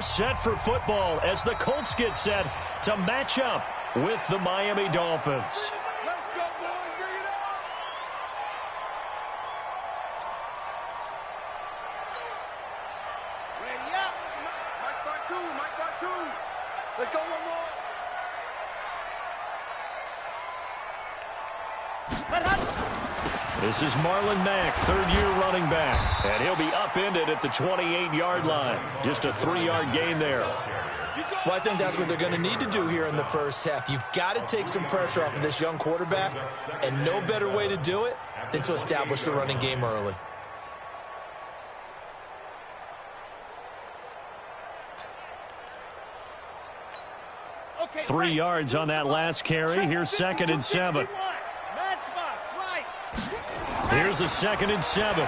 set for football as the Colts get set to match up with the Miami Dolphins. Let's go, boys. Bring it on. Ready up. Mike part two. Mike part two. Let's go one more. This is Marlon Mack, third-year running back. And he'll be upended at the 28-yard line. Just a 3-yard gain there. Well, I think that's what they're going to need to do here in the first half. You've got to take some pressure off of this young quarterback, and no better way to do it than to establish the running game early. Okay, 3 yards on that last carry. Here's 2nd and 7. Matchbox, right. Here's a 2nd and 7.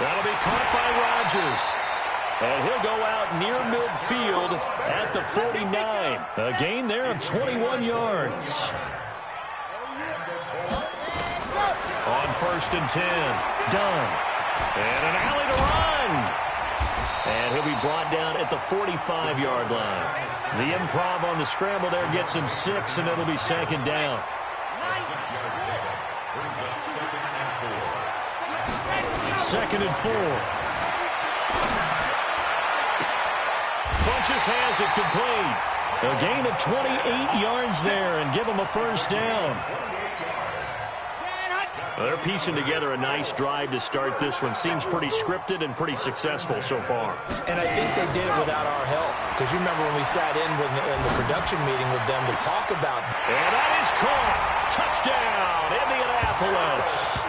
That'll be caught by Rodgers. And he'll go out near midfield at the 49. A gain there of 21 yards. On 1st and 10. Dunn. And an alley to run. And he'll be brought down at the 45-yard line. The improv on the scramble there gets him 6, and it'll be 2nd down. 2nd and 4. Funches has it complete. A gain of 28 yards there and give him a 1st down. They're piecing together a nice drive to start this one. Seems pretty scripted and pretty successful so far. And I think they did it without our help. Because you remember when we sat in the production meeting with them to talk about. And that is caught. Touchdown, Indianapolis.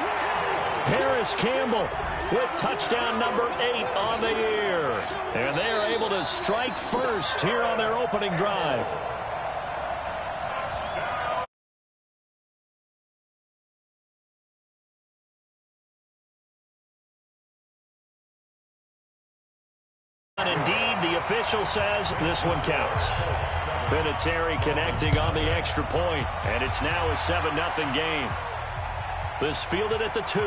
Paris Campbell with touchdown number 8 on the year. And they are able to strike first here on their opening drive. And indeed, the official says this one counts. Vinatieri connecting on the extra point, and it's now a 7-0 game. This fielded at the 2.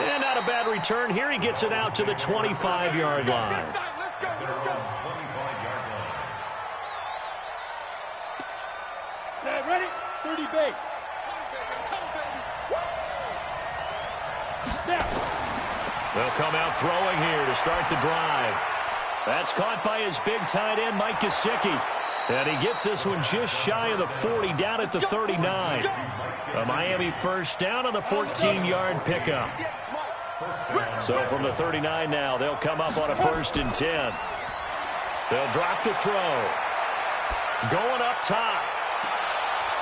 And not a bad return here. He gets it out to the 25-yard line. Let's go. Set, ready? 30 base. Come, baby. Now. They'll come out throwing here to start the drive. That's caught by his big tight end, Mike Gesicki. And he gets this one just shy of the 40, down at the 39. A Miami 1st down on the 14-yard pickup. So from the 39 now, they'll come up on a 1st and 10. They'll drop the throw. Going up top.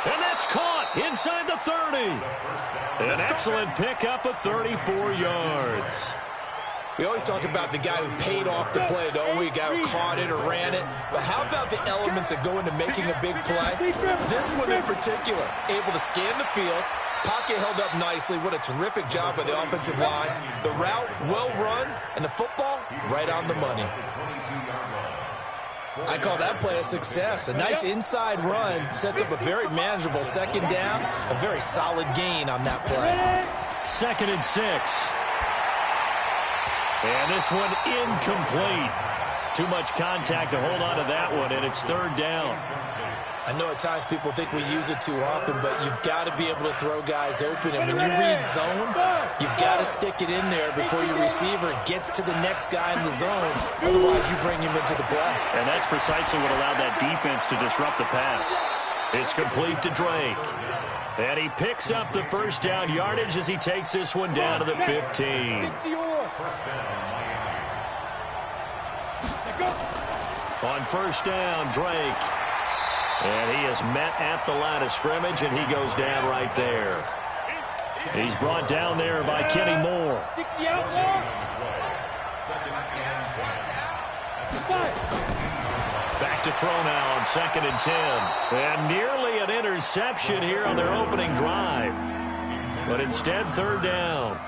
And that's caught inside the 30. An excellent pickup of 34 yards. We always talk about the guy who paid off the play, don't we? A guy who caught it or ran it. But how about the elements that go into making a big play? This one in particular, able to scan the field. Pocket held up nicely. What a terrific job by the offensive line. The route, well run, and the football, right on the money. I call that play a success. A nice inside run sets up a very manageable 2nd down. A very solid gain on that play. 2nd and 6. And this one incomplete. Too much contact to hold on to that one, and it's 3rd down. I know at times people think we use it too often, but you've got to be able to throw guys open. And when you read zone, you've got to stick it in there before your receiver gets to the next guy in the zone. Otherwise, you bring him into the play. And that's precisely what allowed that defense to disrupt the pass. It's complete to Drake. And he picks up the 1st down yardage as he takes this one down to the 15. On 1st down, Drake. And he is met at the line of scrimmage, and he goes down right there. He's brought down there by Kenny Moore. 60 outlaw. Back to throw now on 2nd and 10. And nearly an interception here on their opening drive. But instead, 3rd down.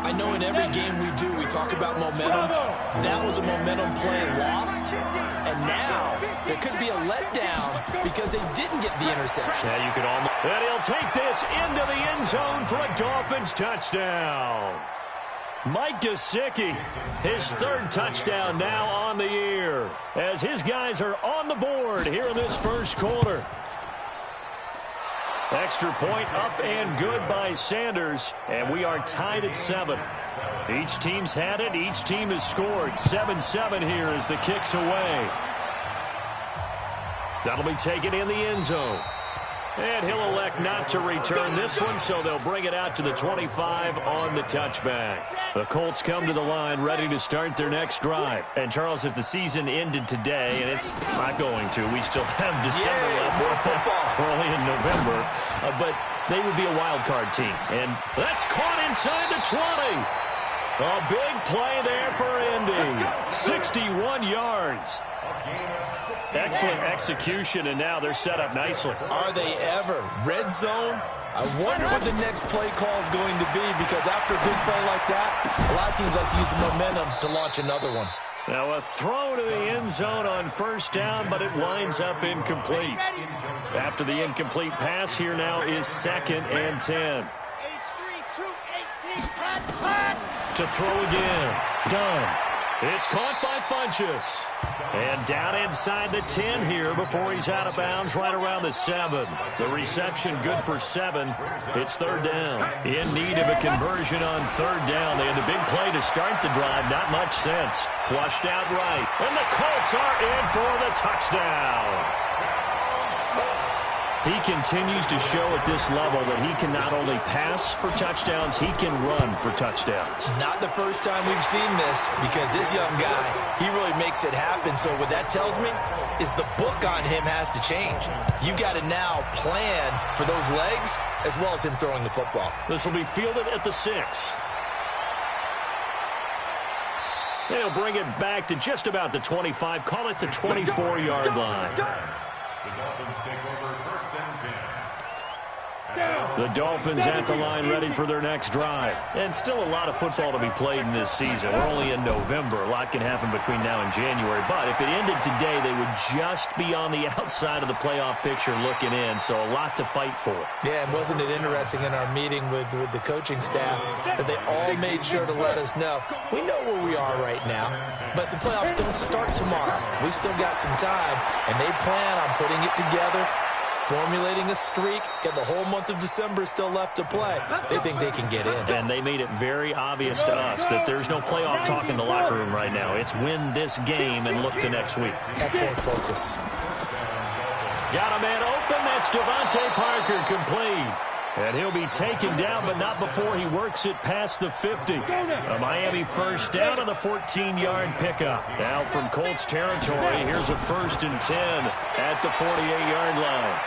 I know in in every game we do, we talk about momentum. That was a momentum play lost. And now there could be a letdown because they didn't get the interception. Yeah, you could almost. And he'll take this into the end zone for a Dolphins touchdown. Mike Gesicki, his third touchdown now on the year, as his guys are on the board here in this first quarter. Extra point up and good by Sanders, and we are tied at 7. Each team's had it. Each team has scored. 7-7 here as the kick's away. That'll be taken in the end zone. And he'll elect not to return this one, so they'll bring it out to the 25 on the touchback. The Colts come to the line ready to start their next drive. And, Charles, if the season ended today, and it's not going to, we still have December left. We're only in November. But they would be a wild card team. And that's caught inside the 20. A big play there for Indy. 61 yards. Excellent execution, and now they're set up nicely. Are they ever? Red zone? I wonder what the next play call is going to be, because after a big play like that, a lot of teams like to use the momentum to launch another one. Now a throw to the end zone on first down, but it winds up incomplete. After the incomplete pass, here now is 2nd and 10. To throw again. Done. It's caught by Funchess. And down inside the 10 here before he's out of bounds right around the 7. The reception good for 7. It's 3rd down. In need of a conversion on 3rd down. They had the big play to start the drive. Not much sense. Flushed out right. And the Colts are in for the touchdown. He continues to show at this level that he can not only pass for touchdowns, he can run for touchdowns. Not the first time we've seen this, because this young guy, he really makes it happen. So what that tells me is the book on him has to change. You got to now plan for those legs as well as him throwing the football. This will be fielded at the 6. They'll bring it back to just about the 25. Call it the 24-yard line. The Dolphins take over 1st and 10. The Dolphins at the line ready for their next drive. And still a lot of football to be played in this season. We're only in November. A lot can happen between now and January. But if it ended today, they would just be on the outside of the playoff picture looking in. So a lot to fight for. Yeah, and wasn't it interesting in our meeting with the coaching staff that they all made sure to let us know, we know where we are right now, but the playoffs don't start tomorrow. We still got some time, and they plan on putting it together, formulating a streak, got the whole month of December still left to play. They think they can get in. And they made it very obvious to us that there's no playoff talk in the locker room right now. It's win this game and look to next week. Excellent focus. Got a man open. That's Devontae Parker complete. And he'll be taken down, but not before he works it past the 50. A Miami first down on the 14-yard pickup. Now from Colts territory, here's a 1st and 10 at the 48-yard line.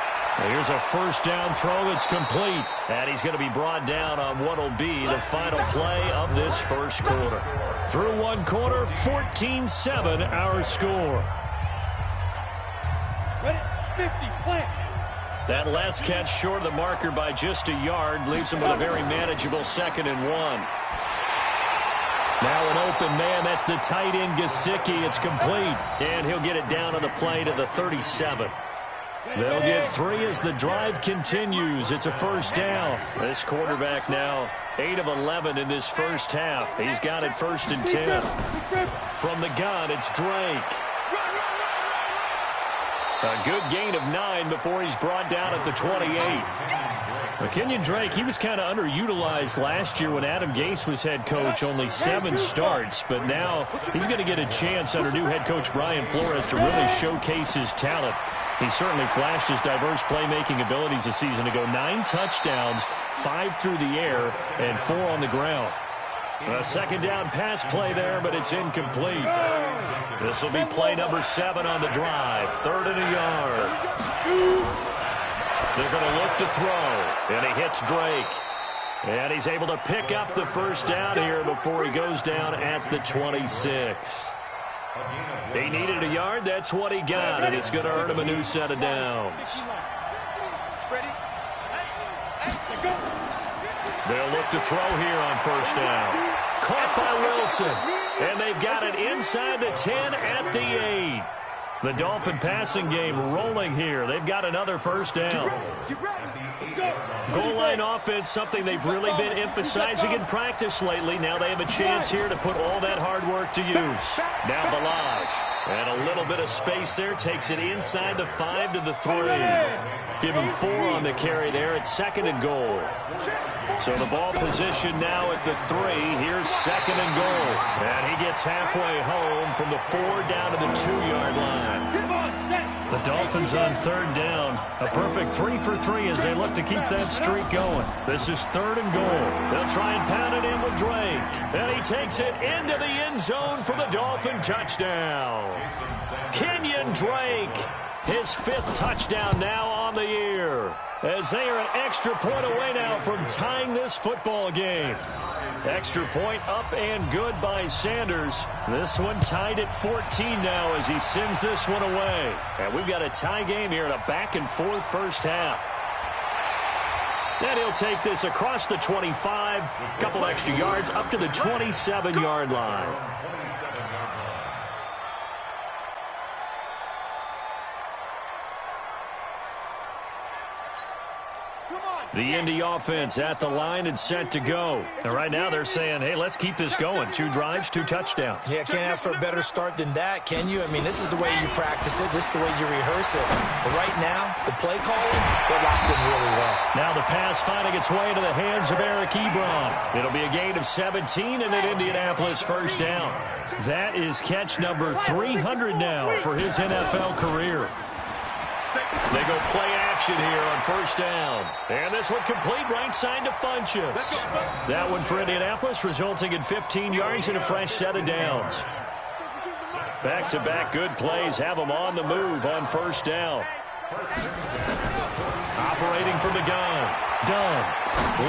Here's a first down throw that's complete. And he's going to be brought down on what will be the final play of this first quarter. Through one quarter, 14-7 our score. Ready? 50, plant. That last catch short of the marker by just a yard leaves him with a very manageable 2nd and 1. Now an open man. That's the tight end Gesicki. It's complete. And he'll get it down on the play to the 37. They'll get 3 as the drive continues. It's a first down. This quarterback now 8 of 11 in this first half. He's got it 1st and 10. From the gun, it's Drake. A good gain of 9 before he's brought down at the 28. Kenyon Drake, he was kind of underutilized last year when Adam Gase was head coach. Only 7 starts, but now he's going to get a chance under new head coach Brian Flores to really showcase his talent. He certainly flashed his diverse playmaking abilities a season ago. 9 touchdowns, 5 through the air, and 4 on the ground. A second down pass play there, but it's incomplete. This will be play number 7 on the drive. 3rd and a yard. They're going to look to throw, and he hits Drake. And he's able to pick up the first down here before he goes down at the 26. He needed a yard. That's what he got, and it's going to earn him a new set of downs. They'll look to throw here on first down. caught by Wilson. And they've got it inside the 10 at the 8. The Dolphin passing game rolling here. They've got another first down. Goal line offense, something they've really been emphasizing in practice lately. Now they have a chance here to put all that hard work to use. Now Balazs. And a little bit of space there. Takes it inside the 5 to the 3. Give him 4 on the carry there at 2nd and goal. So the ball position now at the 3. Here's 2nd and goal. And he gets halfway home from the 4 down to the 2-yard line. The Dolphins on 3rd down. A perfect 3 for 3 as they look to keep that streak going. This is 3rd and goal. They'll try and pound it in with Drake. And he takes it into the end zone for the Dolphin touchdown. Kenyon Drake, his 5th touchdown now on the year. As they are an extra point away now from tying this football game. Extra point up and good by Sanders. This one tied at 14 now as he sends this one away. And we've got a tie game here in a back-and-forth first half. Then he'll take this across the 25, a couple extra yards up to the 27-yard line. The Indy offense at the line and set to go. And right now they're saying, hey, let's keep this going. 2 drives, 2 touchdowns. Yeah, can't ask for a better start than that, can you? I mean, this is the way you practice it. This is the way you rehearse it. But right now, the play calling, they're locked in really well. Now the pass finding its way into the hands of Eric Ebron. It'll be a gain of 17 and an Indianapolis first down. That is catch number 300 now for his NFL career. They go play action here on first down. And this one complete right side to Funchess. That one for Indianapolis resulting in 15 yards and a fresh set of downs. Back-to-back good plays have them on the move on first down. Operating from the gun. Dunn.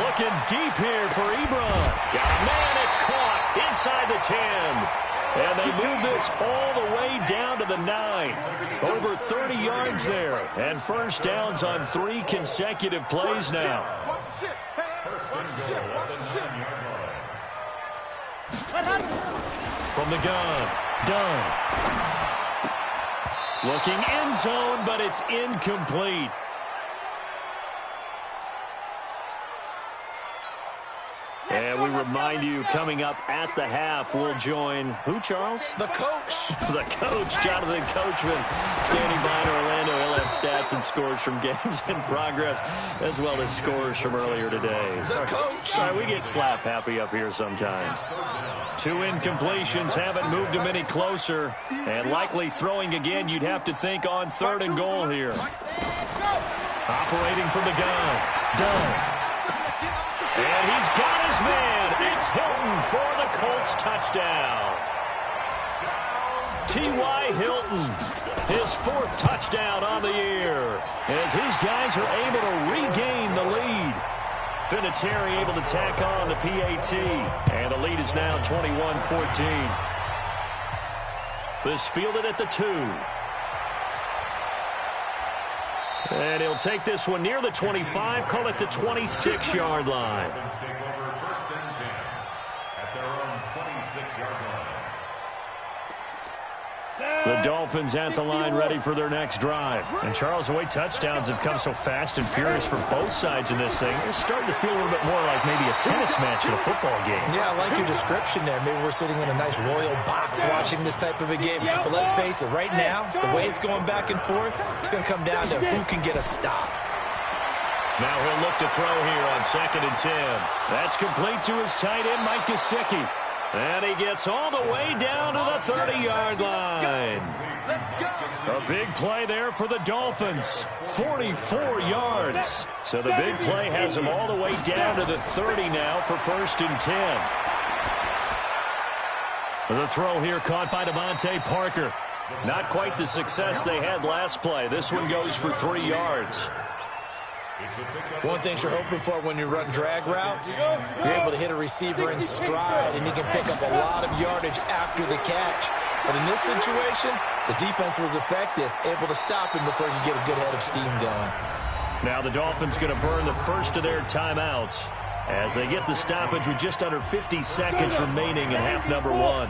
Looking deep here for Ebron. Got a man, it's caught inside the 10. And they move this all the way down to the 9. Over 30 yards there. And first downs on 3 consecutive plays now. From the gun, Dunn. Looking end zone, but it's incomplete. And we remind you, coming up at the half, we'll join who, Charles? The coach. The coach, Jonathan Coachman, standing by in Orlando. He'll have stats and scores from games in progress, as well as scores from earlier today. The coach. Sorry, we get slap happy up here sometimes. 2 incompletions haven't moved him any closer. And likely throwing again, you'd have to think on 3rd and goal here. Operating from the gun. Dunn. And he's got his man. It's Hilton for the Colts touchdown. T.Y. Hilton, his 4th touchdown on the year, as his guys are able to regain the lead. Vinatieri able to tack on the PAT, and the lead is now 21-14. This fielded at the 2. And he'll take this one near the 25, call it the 26-yard line. Take over 1st and 10 at their own 26-yard line. The Dolphins at the line ready for their next drive. And Charles, the way touchdowns have come so fast and furious for both sides in this thing, it's starting to feel a little bit more like maybe a tennis match in a football game. Yeah, I like your description there. Maybe we're sitting in a nice royal box watching this type of a game. But let's face it, right now, the way it's going back and forth, it's going to come down to who can get a stop. Now he'll look to throw here on 2nd and 10. That's complete to his tight end, Mike Gesicki. And he gets all the way down to the 30-yard line. A big play there for the Dolphins. 44 yards. So the big play has him all the way down to the 30 now for 1st and 10. The throw here caught by Devontae Parker. Not quite the success they had last play. This one goes for 3 yards. One thing you're hoping for when you run drag routes, you're able to hit a receiver in stride, and he can pick up a lot of yardage after the catch. But in this situation, the defense was effective, able to stop him before you get a good head of steam going. Now the Dolphins going to burn the first of their timeouts. as they get the stoppage with just under 50 seconds remaining in half number one.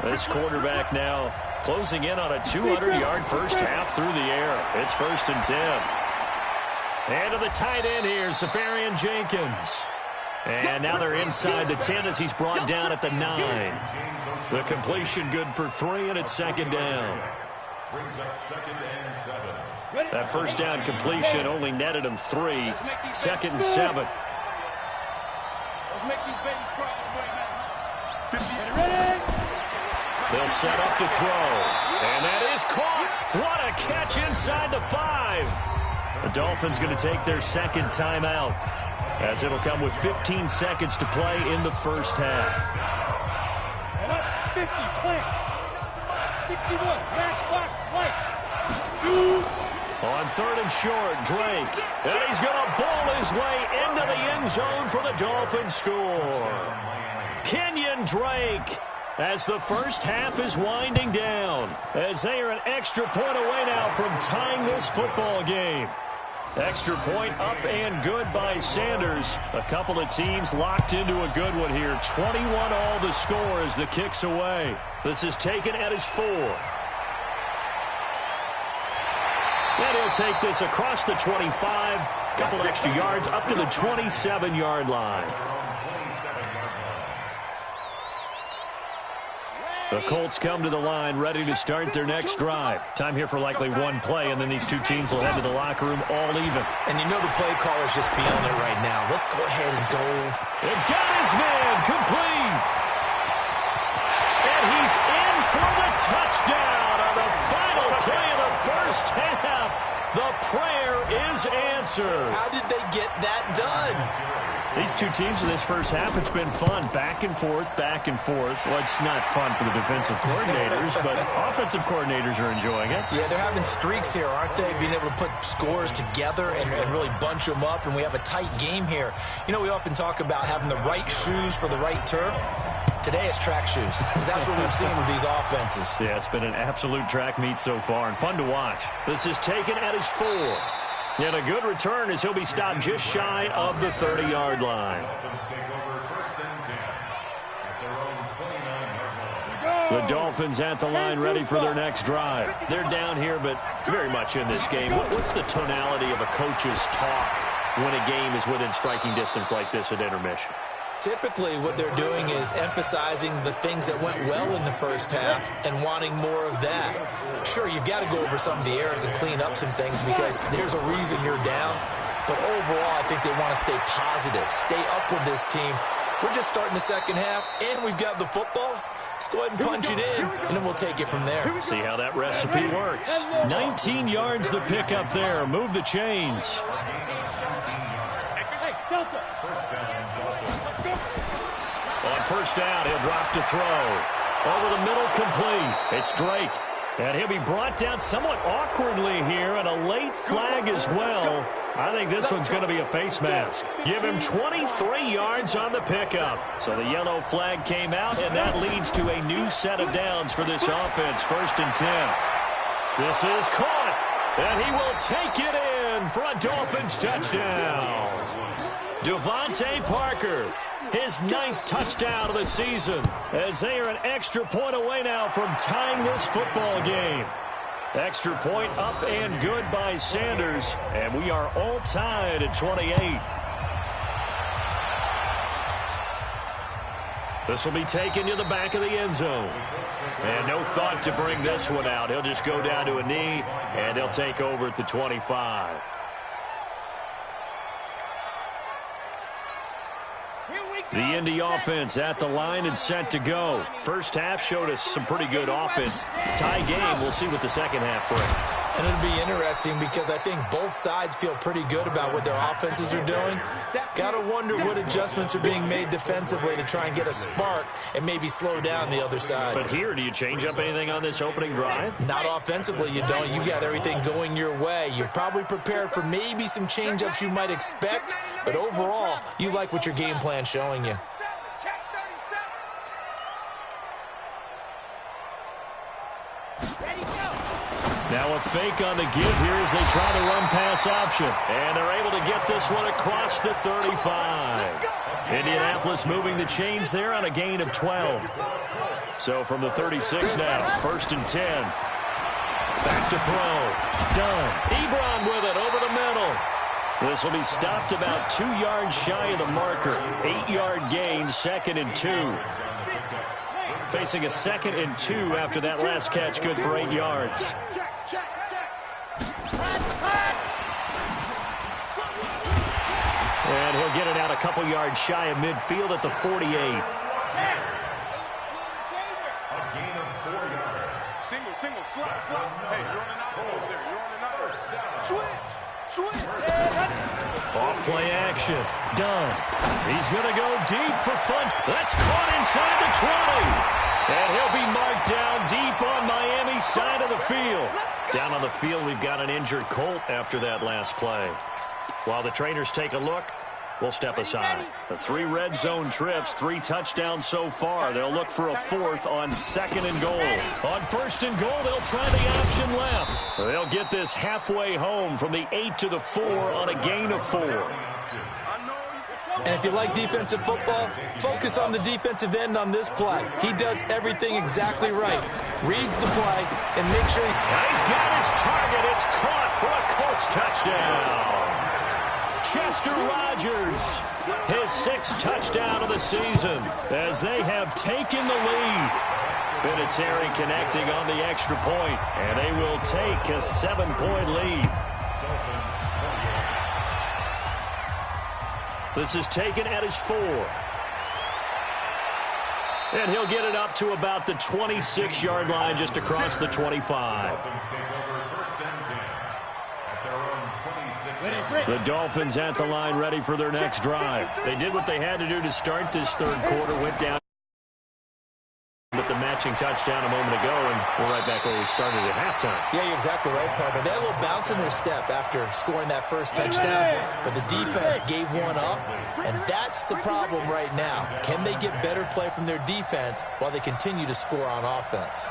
This quarterback now closing in on a 200-yard first half through the air. It's 1st and 10. And to the tight end here, Safarian Jenkins. And now they're inside the 10 as he's brought down at the 9. The completion good for 3, and it's 2nd down. Brings up 2nd and 7. That first down completion only netted him 3. 2nd and 7. Let's make these babies cry. They'll set up to throw. And that is caught. What a catch inside the 5. The Dolphins going to take their 2nd timeout, as it'll come with 15 seconds to play in the first half. 50, plant. 61, match box, right. Shoot. On 3rd and short, Drake. And he's going to bowl his way into the end zone for the Dolphins score. Kenyon Drake, as the first half is winding down, as they are an extra point away now from tying this football game. Extra point up and good by Sanders. A couple of teams locked into a good one here. 21 all the score as the kick's away. This is taken at his 4. And he'll take this across the 25. Couple extra yards up to the 27-yard line. The Colts come to the line ready to start their next drive. Time here for likely one play, and then these two teams will head to the locker room all even. And you know the play caller's just feeling it right now. Let's go ahead and go. It got his man complete. And he's in for the touchdown on the final play of the first half. The prayer is answered. How did they get that done? These two teams in this first half, it's been fun. Back and forth, back and forth. Well, it's not fun for the defensive coordinators, but offensive coordinators are enjoying it. Yeah, they're having streaks here, aren't they? Being able to put scores together and really bunch them up, and we have a tight game here. You know, we often talk about having the right shoes for the right turf. Today it's track shoes, because that's what we've seen with these offenses. Yeah, it's been an absolute track meet so far, and fun to watch. This is taken at his 4. And a good return as he'll be stopped just shy of the 30-yard line. The Dolphins at the line ready for their next drive. They're down here, but very much in this game. What's the tonality of a coach's talk when a game is within striking distance like this at intermission? Typically, what they're doing is emphasizing the things that went well in the first half and wanting more of that. Sure, you've got to go over some of the errors and clean up some things because there's a reason you're down. But overall, I think they want to stay positive, stay up with this team. We're just starting the second half, and we've got the football. Let's go ahead and punch it in, and then we'll take it from there. See how that recipe works. 19 yards the pick up there. Move the chains. Delta. On first down, he'll drop to throw. Over the middle, complete. It's Drake. And he'll be brought down somewhat awkwardly here, and a late flag as well. I think this one's going to be a face mask. Give him 23 yards on the pickup. So the yellow flag came out, and that leads to a new set of downs for this offense. 1st and 10. This is caught, and he will take it in for a Dolphins touchdown. Devontae Parker, his 9th touchdown of the season, as they are an extra point away now from tying this football game. Extra point up and good by Sanders, and we are all tied at 28. This will be taken to the back of the end zone. And no thought to bring this one out. He'll just go down to a knee, and they'll take over at the 25. The Indy offense at the line and set to go. First half showed us some pretty good offense. Tie game, we'll see what the second half brings. And it'll be interesting because I think both sides feel pretty good about what their offenses are doing. Got to wonder what adjustments are being made defensively to try and get a spark and maybe slow down the other side. But here, do you change up anything on this opening drive? Not offensively, you don't. You got everything going your way. You've probably prepared for maybe some change-ups you might expect, but overall, you like what your game plan's showing you. Now a fake on the give here as they try to run pass option. And they're able to get this one across the 35. Indianapolis moving the chains there on a gain of 12. So from the 36 now, 1st and 10. Back to throw. Done. Ebron with it over the middle. This will be stopped about 2 yards shy of the marker. 8-yard gain, 2nd and 2. Facing a 2nd and 2 after that last catch, good for 8 yards. And he'll get it out a couple yards shy of midfield at the 48. A gain of 4 yards. Single, slot. Hey, you're on an out over there. You're on an out. Switch. Off play action. Done. He's going to go deep for fun. That's caught inside the 20. And he'll be marked down deep on Miami's side of the field. Down on the field, we've got an injured Colt after that last play. While the trainers take a look, we'll step aside. The 3 red zone trips, 3 touchdowns so far. They'll look for a 4th on 2nd and goal. On 1st and goal, they'll try the option left. They'll get this halfway home from the 8 to the 4 on a gain of 4. And if you like defensive football, focus on the defensive end on this play. He does everything exactly right. Reads the play and makes sure he's got his target. It's caught for a Colts touchdown. Chester Rogers, his 6th touchdown of the season as they have taken the lead. Vinatieri connecting on the extra point, and they will take a 7-point lead. This is taken at his 4. And he'll get it up to about the 26-yard line just across the 25. The Dolphins at the line ready for their next drive. They did what they had to do to start this 3rd quarter, went down with the matching touchdown a moment ago, and we're right back where we started at halftime. Yeah, you're exactly right, partner. They had a little bounce in their step after scoring that first touchdown, but the defense gave one up, and that's the problem right now. Can they get better play from their defense while they continue to score on offense?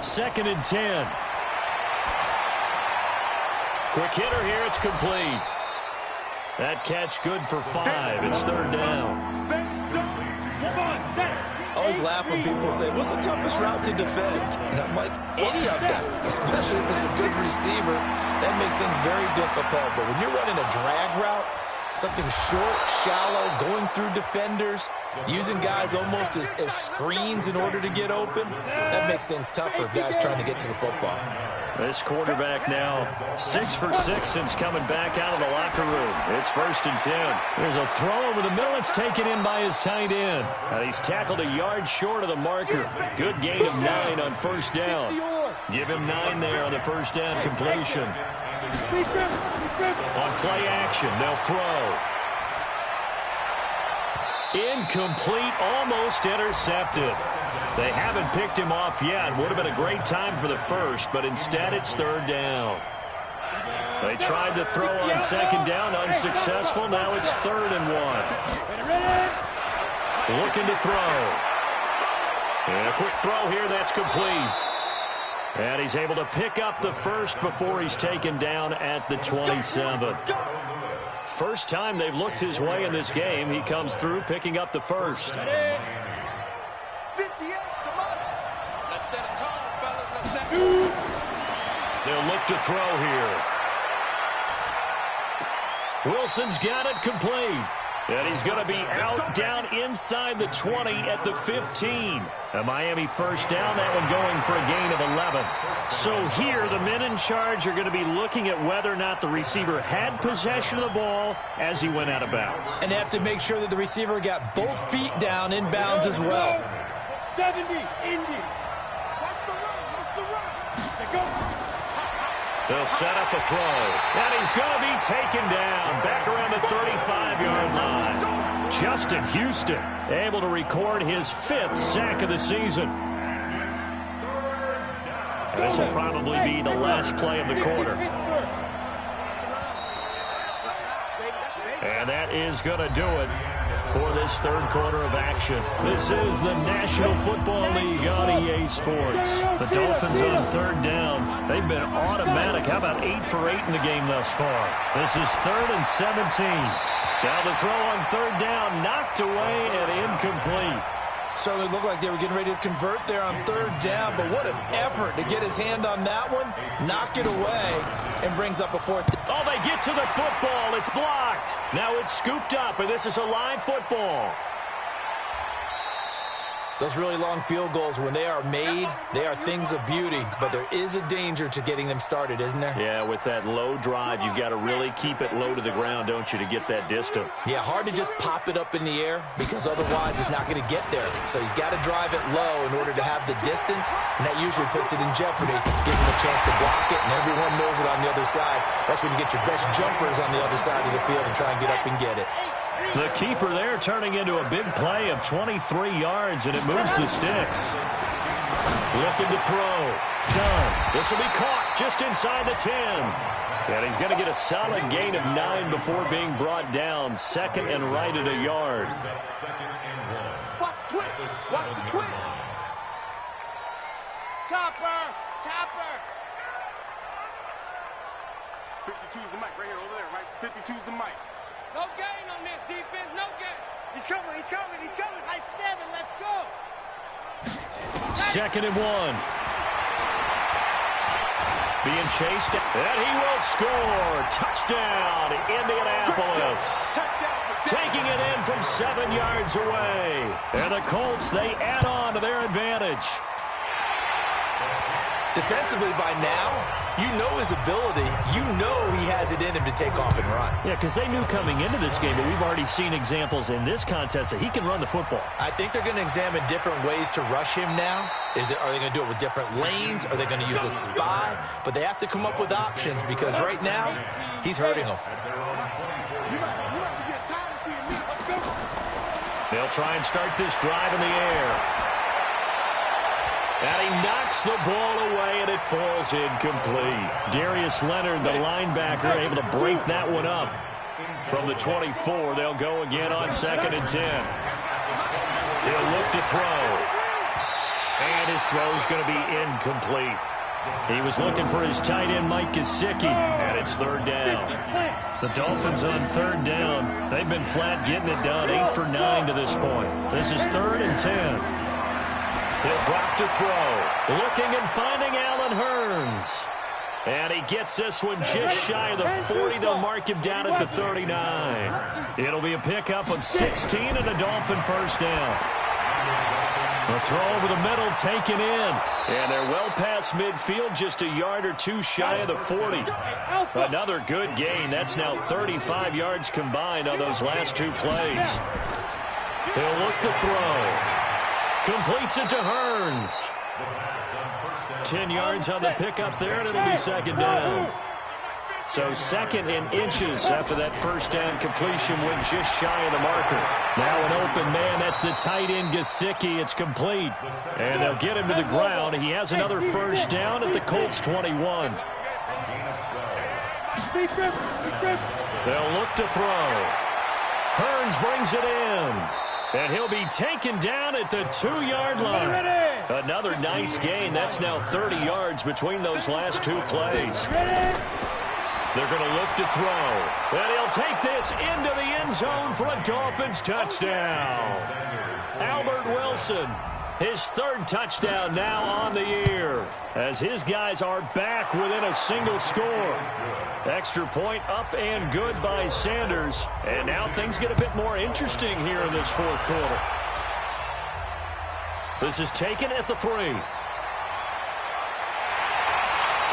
2nd and 10. Quick hitter here, it's complete. That catch good for 5. It's 3rd down. I always laugh when people say, what's the toughest route to defend? And I'm like, any of them, especially if it's a good receiver, that makes things very difficult. But when you're running a drag route, something short, shallow, going through defenders, using guys almost as screens in order to get open, that makes things tougher for guys trying to get to the football. This quarterback now 6 for 6 since coming back out of the locker room. It's 1st and 10. There's a throw over the middle. It's taken in by his tight end. And he's tackled a yard short of the marker. Good gain of 9 on 1st down. Give him 9 there on the 1st down completion. On play action, they'll throw. Incomplete, almost intercepted. They haven't picked him off yet. Would have been a great time for the 1st, but instead it's 3rd down. They tried to throw on 2nd down, unsuccessful. Now it's 3rd and 1. Looking to throw. And a quick throw here, that's complete. And he's able to pick up the 1st before he's taken down at the 27. First time they've looked his way in this game. He comes through picking up the 1st. 58, come on. Let's set a tone, fellas. Let's set it. They'll look to throw here. Wilson's got it complete. And he's going to be out down inside the 20 at the 15. A Miami 1st down, that one going for a gain of 11. So here, the men in charge are going to be looking at whether or not the receiver had possession of the ball as he went out of bounds. And they have to make sure that the receiver got both feet down in bounds as well. 70, Indy. Watch the run. Go. They'll set up a throw. And he's going to be taken down back around the 35-yard line. Justin Houston able to record his 5th sack of the season. And this will probably be the last play of the quarter. And that is going to do it for this 3rd quarter of action. This is the National Football League on EA Sports. The Dolphins on 3rd down. They've been automatic. How about 8 for 8 in the game thus far? This is 3rd and 17. Now the throw on third down, knocked away and incomplete. Certainly looked like they were getting ready to convert there on third down, but what an effort to get his hand on that one, knock it away, and brings up a fourth. Oh, they get to the football. It's blocked. Now it's scooped up, and this is a live football. Those really long field goals, when they are made, they are things of beauty, but there is a danger to getting them started, isn't there? Yeah, with that low drive, you've got to really keep it low to the ground, don't you, to get that distance. Yeah, hard to just pop it up in the air because otherwise it's not going to get there. So he's got to drive it low in order to have the distance, and that usually puts it in jeopardy, gives him a chance to block it, and everyone knows it on the other side. That's when you get your best jumpers on the other side of the field and try and get up and get it. The keeper there turning into a big play of 23 yards, and it moves the sticks. Looking to throw. Done. This will be caught just inside the 10. And he's going to get a solid gain of 9 before being brought down. Second and right at a yard. Watch the twitch. Watch the twitch. Chopper. Chopper. 52's the mic right here over there, right? 52's the mic. No gain on this defense, no gain. He's coming, he's coming, he's coming. High 7, let's go. Second and 1. Being chased, and he will score. Touchdown, Indianapolis. Taking it in from 7 yards away. And the Colts, they add on to their advantage. Defensively by now, you know his ability. You know he has it in him to take off and run. Yeah, because they knew coming into this game, but we've already seen examples in this contest that he can run the football. I think they're going to examine different ways to rush him now. Are they going to do it with different lanes? Are they going to use a spy? But they have to come up with options because right now, he's hurting them. You might be getting tired of seeing me. Let's go. They'll try and start this drive in the air. And he knocks the ball away, and it falls incomplete. Darius Leonard, the linebacker, able to break that one up. From the 24, they'll go again on 2nd and 10. He'll look to throw. And his throw's going to be incomplete. He was looking for his tight end, Mike Gesicki, and it's third down. The Dolphins on third down. They've been flat getting it done, 8 for 9 to this point. This is 3rd and 10. He'll drop to throw. Looking and finding Allen Hurns. And he gets this one just shy of the 40. They'll mark him down at the 39. It'll be a pickup of 16 and a Dolphin first down. The throw over the middle taken in. And they're well past midfield, just a yard or two shy of the 40. Another good gain. That's now 35 yards combined on those last 2 plays. He'll look to throw. Completes it to Hurns. 10 yards on the pickup there, and it'll be 2nd down. So 2nd and inches after that first down completion went just shy of the marker. Now an open man, that's the tight end Gesicki. It's complete. And they'll get him to the ground. He has another first down at the Colts 21. They'll look to throw. Hurns brings it in. And he'll be taken down at the 2-yard line. Another nice gain. That's now 30 yards between those last 2 plays. They're going to look to throw. And he'll take this into the end zone for a Dolphins touchdown. Albert Wilson, his 3rd touchdown now on the year, as his guys are back within a single score. Extra point up and good by Sanders. And now things get a bit more interesting here in this 4th quarter. This is taken at the 3.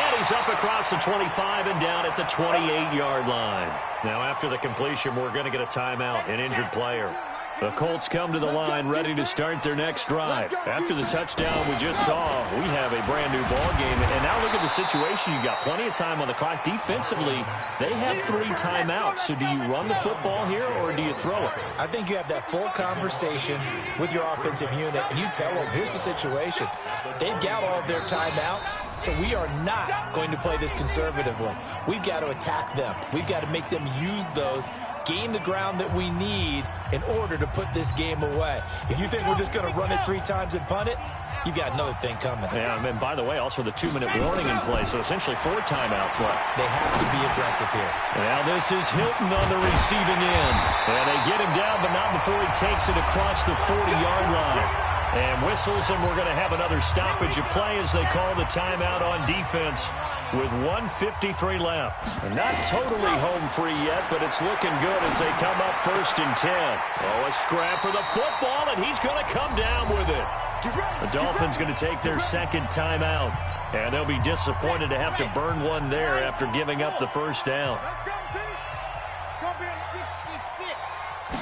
And he's up across the 25 and down at the 28-yard line. Now after the completion, we're going to get a timeout, an injured player. The Colts come to the line ready to start their next drive. After the touchdown we just saw, we have a brand new ball game. And now look at the situation. You've got plenty of time on the clock. Defensively, they have 3 timeouts. So do you run the football here or do you throw it? I think you have that full conversation with your offensive unit, and you tell them, here's the situation. They've got all of their timeouts, so we are not going to play this conservatively. We've got to attack them. We've got to make them use those, gain the ground that we need in order to put this game away. If you think we're just going to run it 3 times and punt it, you got another thing coming. Yeah, and by the way, also the 2-minute warning in play, so essentially 4 timeouts left. They have to be aggressive here. Now this is Hilton on the receiving end. And they get him down, but not before he takes it across the 40-yard line. And whistles, and we're going to have another stoppage of play as they call the timeout on defense with 1:53 left. And not totally home free yet, but it's looking good as they come up 1st and 10. Oh, a scrap for the football, and he's going to come down with it. The Dolphins going to take their 2nd timeout, and they'll be disappointed to have to burn one there after giving up the 1st down. Let's go, team. It's going to be a 66.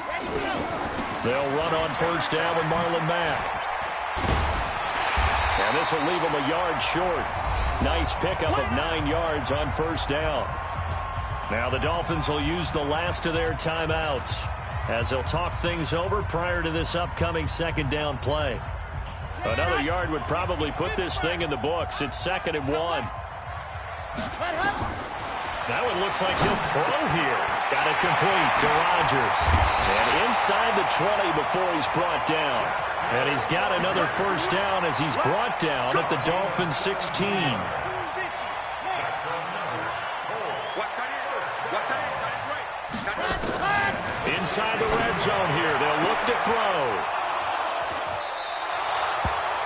Ready to go. They'll run on 1st down with Marlon Mack. And this will leave them a yard short. Nice pickup of 9 yards on 1st down. Now the Dolphins will use the last of their timeouts as they'll talk things over prior to this upcoming 2nd down play. Another yard would probably put this thing in the books. It's 2nd and 1. That one looks like he'll throw here. Got it complete to Rodgers. And inside the 20 before he's brought down. And he's got another 1st down as he's brought down at the Dolphins 16. Inside the red zone here. They'll look to throw.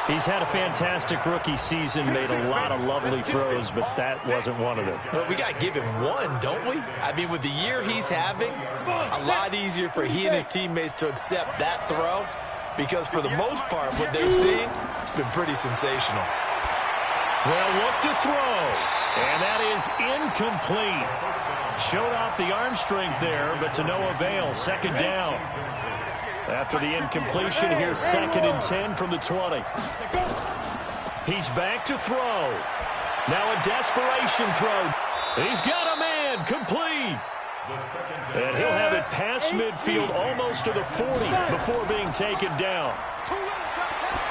He's had a fantastic rookie season, made a lot of lovely throws, but that wasn't one of them. Well, we got to give him one, don't we? I mean, with the year he's having, a lot easier for he and his teammates to accept that throw because for the most part, what they've seen, it's been pretty sensational. Well, look to throw, and that is incomplete. Showed off the arm strength there, but to no avail. 2nd down. After the incompletion, here's 2nd and 10 from the 20. He's back to throw. Now a desperation throw. He's got a man, complete. And he'll have it past midfield almost to the 40 before being taken down.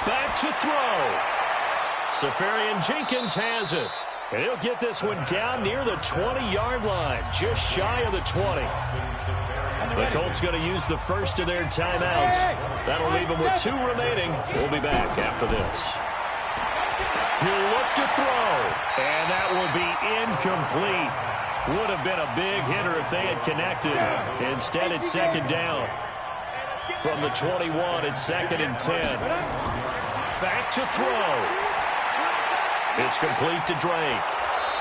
Back to throw. Safarian Jenkins has it. And he'll get this one down near the 20-yard line, just shy of the 20. The Colts going to use the 1st of their timeouts. That'll leave them with 2 remaining. We'll be back after this. He'll look to throw, and that will be incomplete. Would have been a big hitter if they had connected. Instead, it's 2nd down. From the 21, it's 2nd and 10. Back to throw. It's complete to Drake.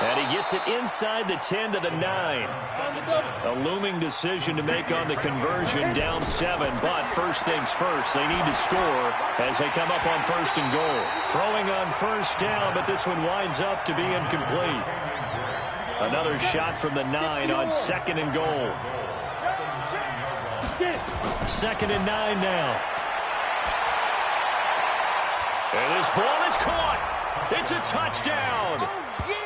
And he gets it inside the 10 to the 9. A looming decision to make on the conversion, down 7. But first things first, they need to score as they come up on 1st and goal. Throwing on 1st down, but this one winds up to be incomplete. Another shot from the 9 on 2nd and goal. 2nd and 9 now. And this ball is caught. It's a touchdown.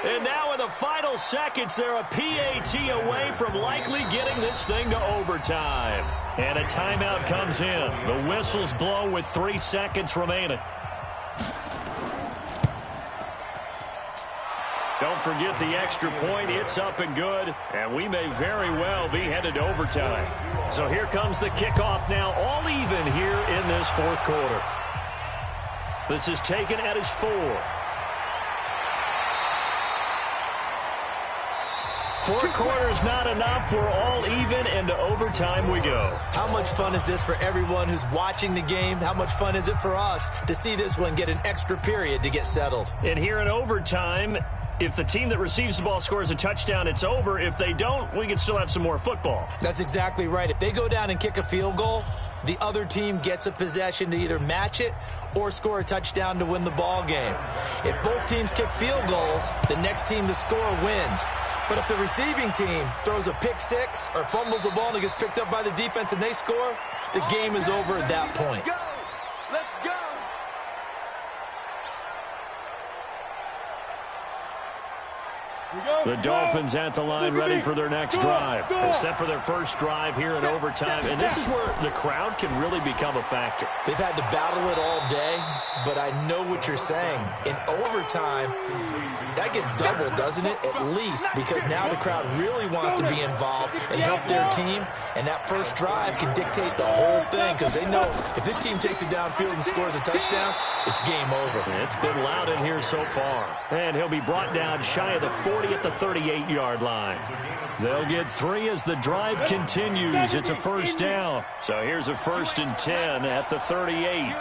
And now in the final seconds, they're a PAT away from likely getting this thing to overtime. And a timeout comes in. The whistles blow with 3 seconds remaining. Don't forget the extra point. It's up and good. And we may very well be headed to overtime. So here comes the kickoff now, all even here in this 4th quarter. This is taken at his 4. 4 quarters not enough. We're all even, and to overtime we go. How much fun is this for everyone who's watching the game? How much fun is it for us to see this one get an extra period to get settled? And here in overtime, if the team that receives the ball scores a touchdown, it's over. If they don't, we can still have some more football. That's exactly right. If they go down and kick a field goal, the other team gets a possession to either match it or score a touchdown to win the ball game. If both teams kick field goals, the next team to score wins. But if the receiving team throws a pick 6 or fumbles the ball and it gets picked up by the defense and they score, the game is over at that point. Let's go. The Dolphins at the line ready for their next drive. They're set for their first drive here in overtime, and this is where the crowd can really become a factor. They've had to battle it all day, but I know what you're saying. In overtime, that gets doubled, doesn't it? At least, because now the crowd really wants to be involved and help their team, and that first drive can dictate the whole thing because they know if this team takes it downfield and scores a touchdown, it's game over. It's been loud in here so far. And he'll be brought down shy of the 40 at the 38-yard line. They'll get 3 as the drive continues. It's a first down. So here's a 1st and 10 at the 38.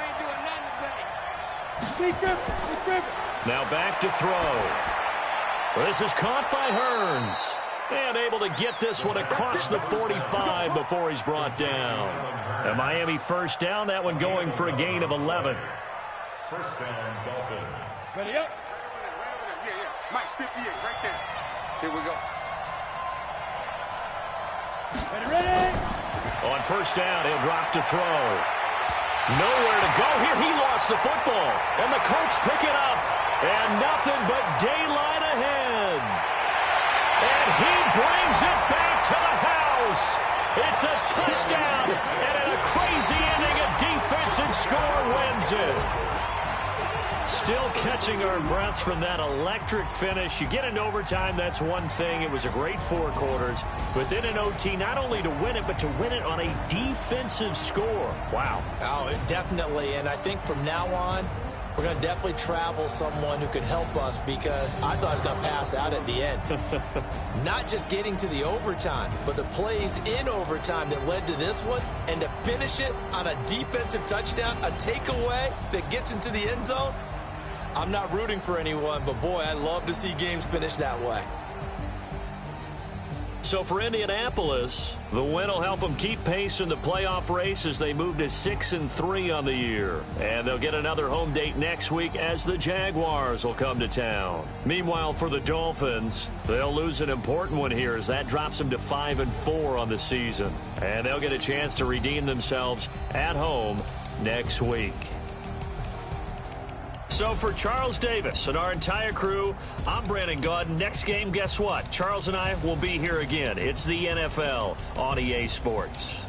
Now back to throw. This is caught by Hearns. And able to get this one across the 45 before he's brought down. A Miami first down, that one going for a gain of 11. First down, Dolphins. Ready up. Yeah. Mike, 58, right there. Here we go. Ready. On first down, he'll drop to throw. Nowhere to go here. He lost the football. And the Colts pick it up. And nothing but daylight ahead. And he brings it back to the house. It's a touchdown. And in a crazy ending, a defensive score wins it. Still catching our breaths from that electric finish. You get into overtime, that's one thing. It was a great 4 quarters. But then in OT, not only to win it, but to win it on a defensive score. Wow. Oh, definitely. And I think from now on, we're going to definitely travel someone who can help us because I thought I was going to pass out at the end. Not just getting to the overtime, but the plays in overtime that led to this one. And to finish it on a defensive touchdown, a takeaway that gets into the end zone. I'm not rooting for anyone, but boy, I love to see games finish that way. So for Indianapolis, the win will help them keep pace in the playoff race as they move to 6-3 on the year. And they'll get another home date next week as the Jaguars will come to town. Meanwhile, for the Dolphins, they'll lose an important one here as that drops them to 5-4 on the season. And they'll get a chance to redeem themselves at home next week. So for Charles Davis and our entire crew, I'm Brandon Gaudin. Next game, guess what? Charles and I will be here again. It's the NFL on EA Sports.